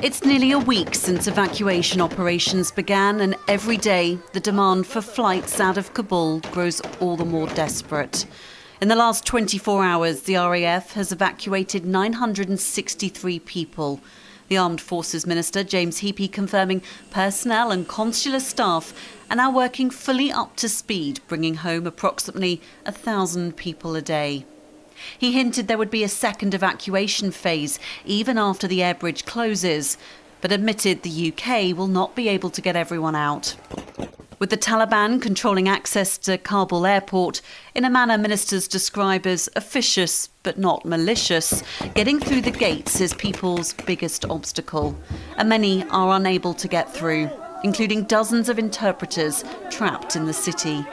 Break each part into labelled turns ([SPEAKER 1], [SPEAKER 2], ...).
[SPEAKER 1] It's nearly a week since evacuation operations began, and every day the demand for flights out of Kabul grows all the more desperate. In the last 24 hours, the RAF has evacuated 963 people. The Armed Forces Minister, James Heappey, confirming personnel and consular staff are now working fully up to speed, bringing home approximately 1,000 people a day. He hinted there would be a second evacuation phase, even after the air bridge closes, but admitted the UK will not be able to get everyone out. With the Taliban controlling access to Kabul airport in a manner ministers describe as officious but not malicious, getting through the gates is people's biggest obstacle, and many are unable to get through, including dozens of interpreters trapped in the city,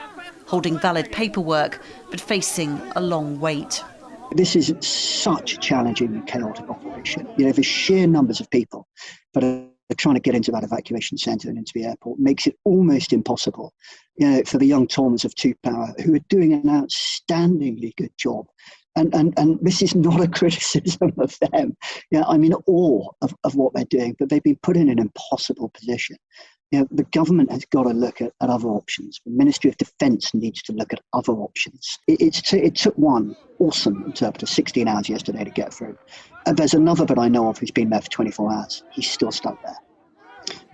[SPEAKER 1] holding valid paperwork but facing a long wait.
[SPEAKER 2] This is such a challenging and chaotic operation. The sheer numbers of people that are trying to get into that evacuation centre and into the airport makes it almost impossible, for the young Toms of Two Power, who are doing an outstandingly good job. And this is not a criticism of them. I'm in awe of what they're doing, but they've been put in an impossible position. The government has got to look at other options. The Ministry of Defence needs to look at other options. It took one awesome interpreter 16 hours yesterday to get through. And there's another that I know of who's been there for 24 hours. He's still stuck there.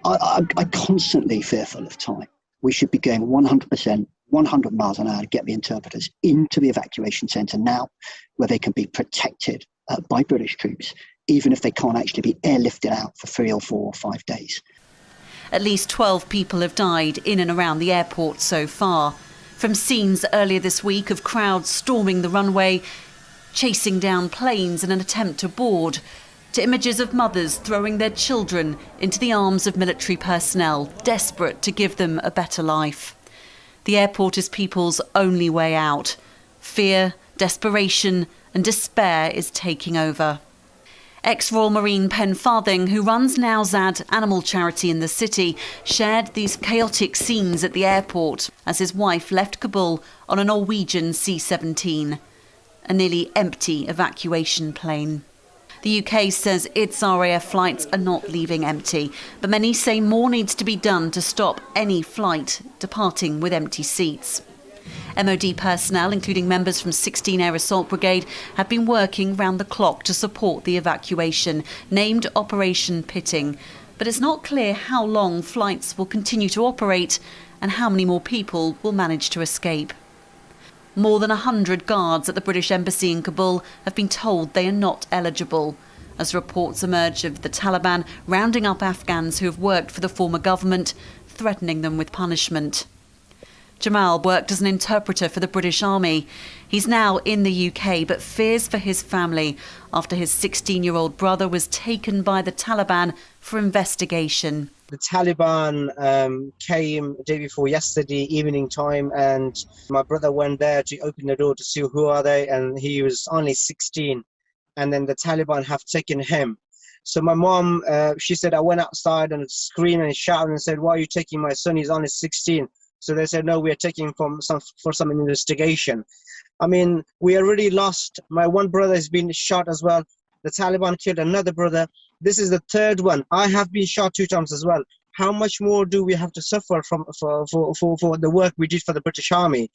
[SPEAKER 2] I'm constantly fearful of time. We should be going 100%, 100 miles an hour to get the interpreters into the evacuation centre now, where they can be protected by British troops, even if they can't actually be airlifted out for 3 or 4 or 5 days.
[SPEAKER 1] At least 12 people have died in and around the airport so far. From scenes earlier this week of crowds storming the runway, chasing down planes in an attempt to board, to images of mothers throwing their children into the arms of military personnel, desperate to give them a better life. The airport is people's only way out. Fear, desperation and despair is taking over. Ex-Royal Marine Pen Farthing, who runs Nowzad Animal Charity in the city, shared these chaotic scenes at the airport as his wife left Kabul on a Norwegian C-17, a nearly empty evacuation plane. The UK says its RAF flights are not leaving empty, but many say more needs to be done to stop any flight departing with empty seats. MOD personnel, including members from 16 Air Assault Brigade, have been working round the clock to support the evacuation, named Operation Pitting. But it's not clear how long flights will continue to operate and how many more people will manage to escape. More than 100 guards at the British Embassy in Kabul have been told they are not eligible, as reports emerge of the Taliban rounding up Afghans who have worked for the former government, threatening them with punishment. Jamal worked as an interpreter for the British Army. He's now in the UK but fears for his family after his 16-year-old brother was taken by the Taliban for investigation.
[SPEAKER 3] The Taliban came the day before yesterday evening time, and my brother went there to open the door to see who are they, and he was only 16, and then the Taliban have taken him. So my mom, she said, I went outside and screamed and shouted and said, why are you taking my son? He's only 16. So they said, no, we are taking for some investigation. I mean, we are really lost. My one brother has been shot as well. The Taliban killed another brother. This is the third one. I have been shot 2 times as well. How much more do we have to suffer for the work we did for the British Army?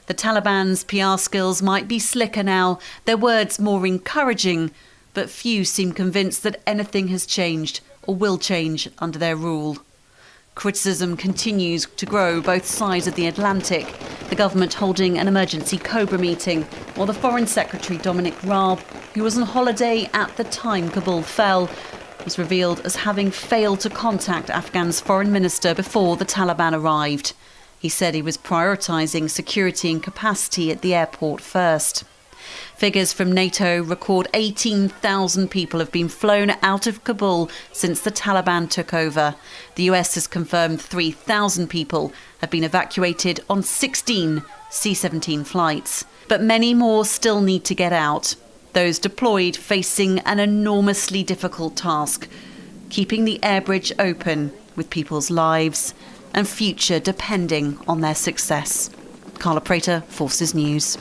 [SPEAKER 1] The Taliban's PR skills might be slicker now, their words more encouraging, but few seem convinced that anything has changed or will change under their rule. Criticism continues to grow both sides of the Atlantic, the government holding an emergency Cobra meeting, while the Foreign Secretary Dominic Raab, who was on holiday at the time Kabul fell, was revealed as having failed to contact Afghan's foreign minister before the Taliban arrived. He said he was prioritising security and capacity at the airport first. Figures from NATO record 18,000 people have been flown out of Kabul since the Taliban took over. The US has confirmed 3,000 people have been evacuated on 16 C-17 flights. But many more still need to get out. Those deployed facing an enormously difficult task, keeping the air bridge open with people's lives and future depending on their success. Carla Prater, Forces News.